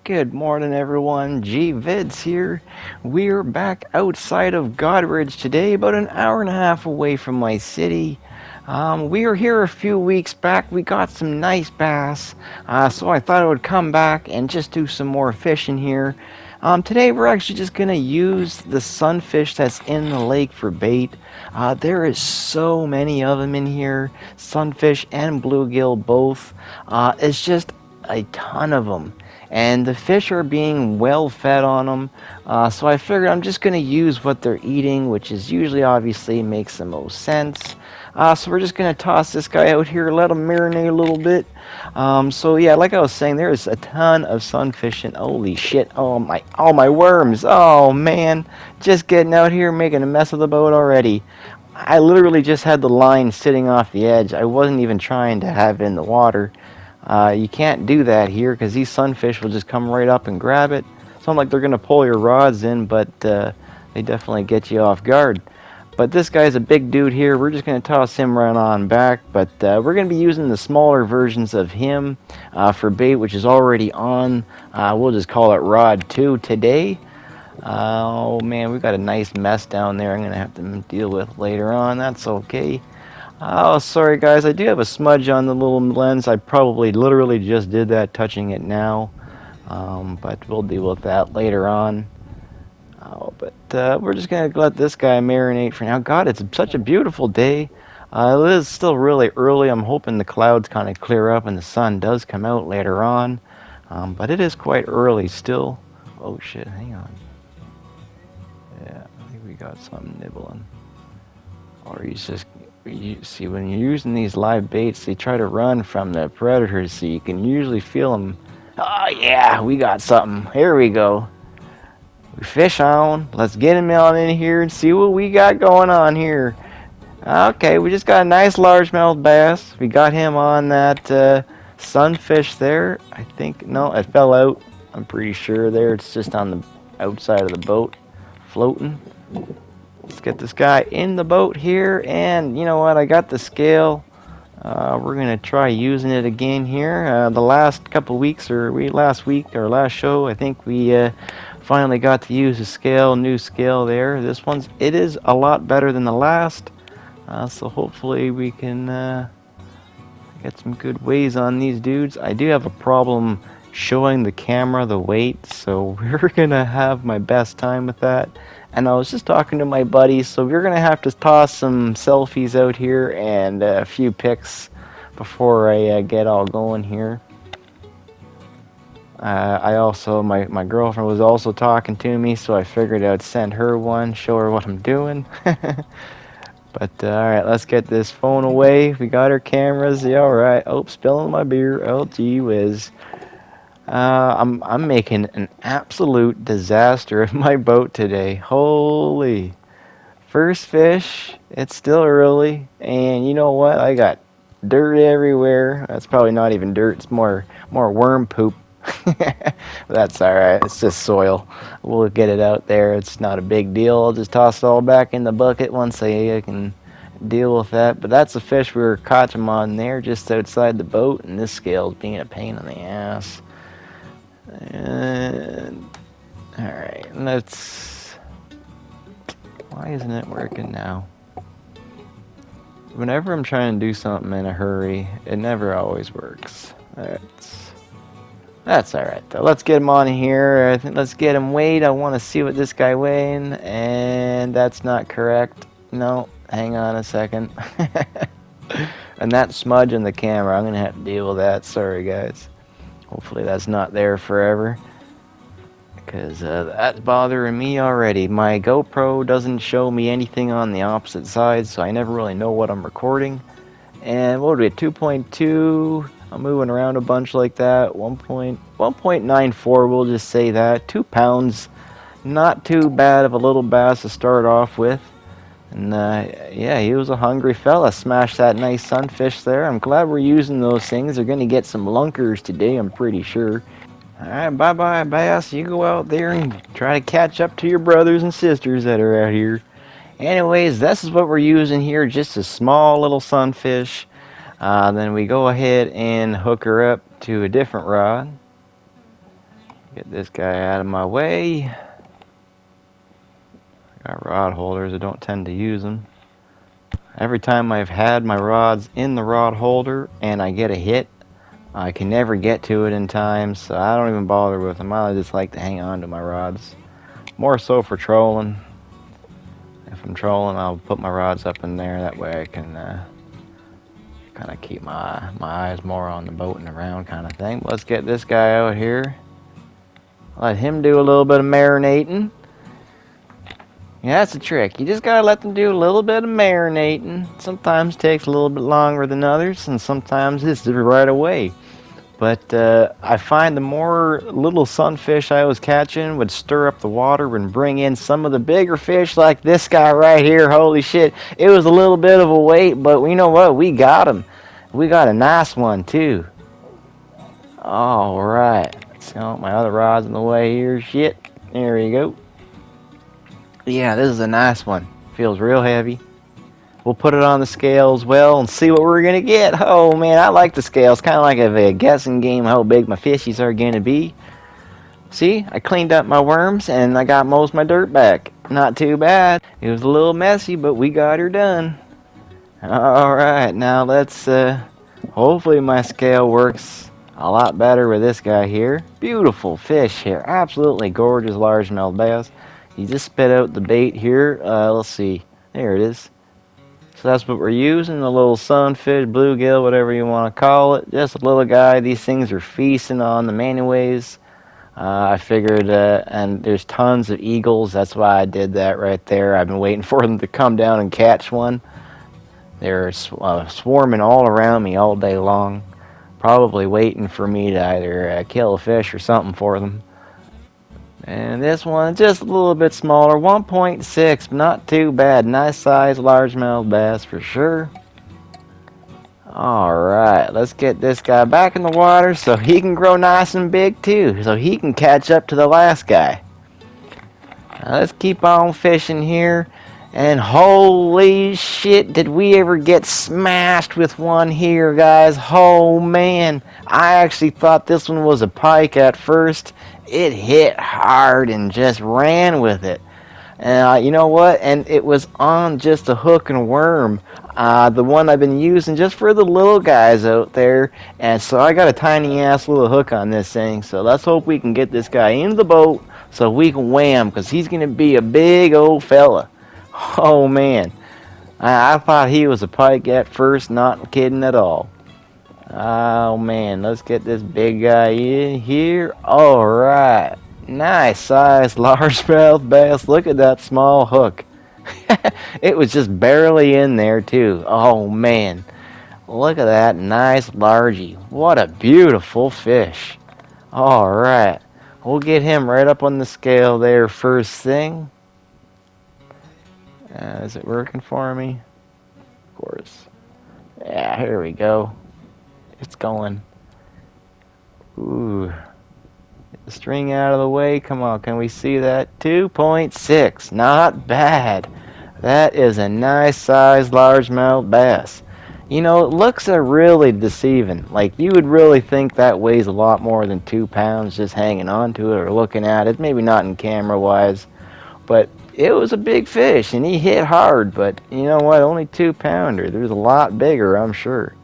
Good morning, everyone. Gvids here. We're back outside of Gvids today, about an hour and a half away from my city. We were here a few weeks back. We got some nice bass, so I thought I would come back and just do some more fishing here. Today we're actually just going to use the sunfish that's in the lake for bait. There is so many of them in here, sunfish and bluegill both. It's just a ton of them, and the fish are being well fed on them, so I figured I'm just going to use what they're eating, which is usually obviously makes the most sense. So we're just going to toss this guy out here, let him marinate a little bit. So yeah, like I was saying, there's a ton of sunfish, and holy shit, oh my, all my worms, oh man, just getting out here making a mess of the boat already. I literally just had the line sitting off the edge. I wasn't even trying to have it in the water. You can't do that here because these sunfish will just come right up and grab it. It's not like they're going to pull your rods in, but they definitely get you off guard. But this guy's a big dude here. We're just going to toss him right on back. But we're going to be using the smaller versions of him for bait, which is already on. We'll just call it Rod 2 today. Oh man, we've got a nice mess down there I'm going to have to deal with later on. That's okay. Oh, sorry guys, I do have a smudge on the little lens. I probably literally just did that touching it now, but we'll deal with that later on. Oh, but we're just going to let this guy marinate for now. God, it's such a beautiful day. It is still really early. I'm hoping the clouds kind of clear up and the sun does come out later on, but it is quite early still. Oh shit, hang on. Yeah, I think we got something nibbling. Or he's just... You see, when you're using these live baits, they try to run from the predators, so you can usually feel them. Oh yeah, we got something. Here we go. We fish on. Let's get him on in here and see what we got going on here. Okay, we just got a nice largemouth bass. We got him on that sunfish there. I think, no, it fell out. I'm pretty sure there. It's just on the outside of the boat, floating. Let's get this guy in the boat here, and you know what, I got the scale. We're going to try using it again here. The last couple weeks, or last week, or last show, I think we finally got to use a scale, new scale there. This it is a lot better than the last, so hopefully we can get some good weighs on these dudes. I do have a problem showing the camera the weight, so we're going to have my best time with that. And I was just talking to my buddies, so we're going to have to toss some selfies out here and a few pics before I get all going here. I also, my girlfriend was also talking to me, so I figured I'd send her one, show her what I'm doing. But alright, let's get this phone away. We got our cameras, yeah, alright. Oh, spilling my beer, oh gee whiz. I'm making an absolute disaster of my boat today. Holy. First fish, it's still early, and you know what? I got dirt everywhere. That's probably not even dirt, it's more worm poop. That's alright, it's just soil. We'll get it out there, it's not a big deal. I'll just toss it all back in the bucket once I can deal with that. But that's the fish we were catching on there just outside the boat, and this scale's being a pain in the ass. And alright, why isn't it working now? Whenever I'm trying to do something in a hurry, it never always works. That's alright though. Let's get him on here. Let's get him weighed. I want to see what this guy weighing, and that's not correct. No, hang on a second. And that smudge in the camera, I'm gonna have to deal with that. Sorry guys. Hopefully that's not there forever, because that's bothering me already. My GoPro doesn't show me anything on the opposite side, so I never really know what I'm recording. And what would be 2.2? I'm moving around a bunch like that. 1.94, we'll just say that. 2 pounds, not too bad of a little bass to start off with. And yeah, he was a hungry fella. Smashed that nice sunfish there. I'm glad we're using those things. They're going to get some lunkers today, I'm pretty sure. Alright, bye-bye, bass. You go out there and try to catch up to your brothers and sisters that are out here. Anyways, this is what we're using here. Just a small little sunfish. Then we go ahead and hook her up to a different rod. Get this guy out of my way. I got rod holders, I don't tend to use them. Every time I've had my rods in the rod holder and I get a hit, I can never get to it in time, so I don't even bother with them. I just like to hang on to my rods. More so for trolling. If I'm trolling, I'll put my rods up in there. That way I can kind of keep my eyes more on the boat and around kind of thing. Let's get this guy out here. Let him do a little bit of marinating. Yeah, that's a trick. You just gotta let them do a little bit of marinating. Sometimes takes a little bit longer than others, and sometimes it's right away. But I find the more little sunfish I was catching would stir up the water and bring in some of the bigger fish like this guy right here. Holy shit. It was a little bit of a wait, but you know what? We got him. We got a nice one too. Alright. So my other rod's in the way here. Shit. There we go. Yeah, this is a nice one. Feels real heavy. We'll put it on the scale as well and see what we're going to get. Oh man, I like the scales. Kind of like a guessing game how big my fishies are going to be. See, I cleaned up my worms and I got most of my dirt back. Not too bad. It was a little messy, but we got her done. Alright, now let's, hopefully my scale works a lot better with this guy here. Beautiful fish here. Absolutely gorgeous largemouth bass. You just spit out the bait here. Let's see. There it is. So that's what we're using, a little sunfish, bluegill, whatever you want to call it. Just a little guy. These things are feasting on them anyways. I figured, and there's tons of eagles. That's why I did that right there. I've been waiting for them to come down and catch one. They're swarming all around me all day long. Probably waiting for me to either kill a fish or something for them. And this one just a little bit smaller, 1.6, not too bad. Nice size largemouth bass for sure. Alright, let's get this guy back in the water so he can grow nice and big too, so he can catch up to the last guy. Now let's keep on fishing here. And holy shit, did we ever get smashed with one here, guys. Oh man, I actually thought this one was a pike at first. It hit hard and just ran with it. And you know what? And it was on just a hook and worm. The one I've been using just for the little guys out there. And so I got a tiny ass little hook on this thing. So let's hope we can get this guy into the boat so we can weigh him, because he's going to be a big old fella. Oh man. I thought he was a pike at first, not kidding at all. Oh man, let's get this big guy in here. Alright. Nice size largemouth bass. Look at that small hook. It was just barely in there too. Oh man. Look at that nice largie. What a beautiful fish. Alright. We'll get him right up on the scale there first thing. Is it working for me? Of course. Yeah, here we go. It's going. Ooh. Get the string out of the way. Come on, can we see that? 2.6. Not bad. That is a nice sized largemouth bass. You know, it looks really deceiving. Like, you would really think that weighs a lot more than 2 pounds just hanging on to it or looking at it. Maybe not in camera wise. But it was a big fish and he hit hard. But you know what? Only 2 pounder. There's a lot bigger, I'm sure.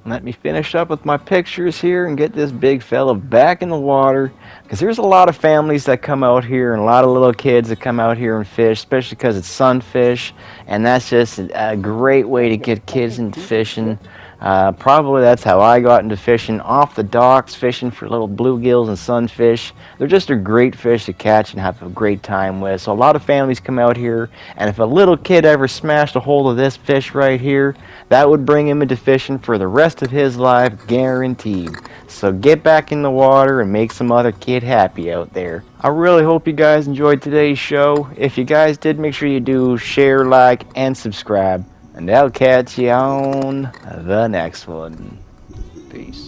Let me finish up with my pictures here and get this big fella back in the water, because there's a lot of families that come out here and a lot of little kids that come out here and fish, especially because it's sunfish, and that's just a great way to get kids into fishing. Probably that's how I got into fishing, off the docks, fishing for little bluegills and sunfish. They're just a great fish to catch and have a great time with. So a lot of families come out here, and if a little kid ever smashed a hold of this fish right here, that would bring him into fishing for the rest of his life, guaranteed. So get back in the water and make some other kid happy out there. I really hope you guys enjoyed today's show. If you guys did, make sure you do share, like, and subscribe. And I'll catch you on the next one. Peace.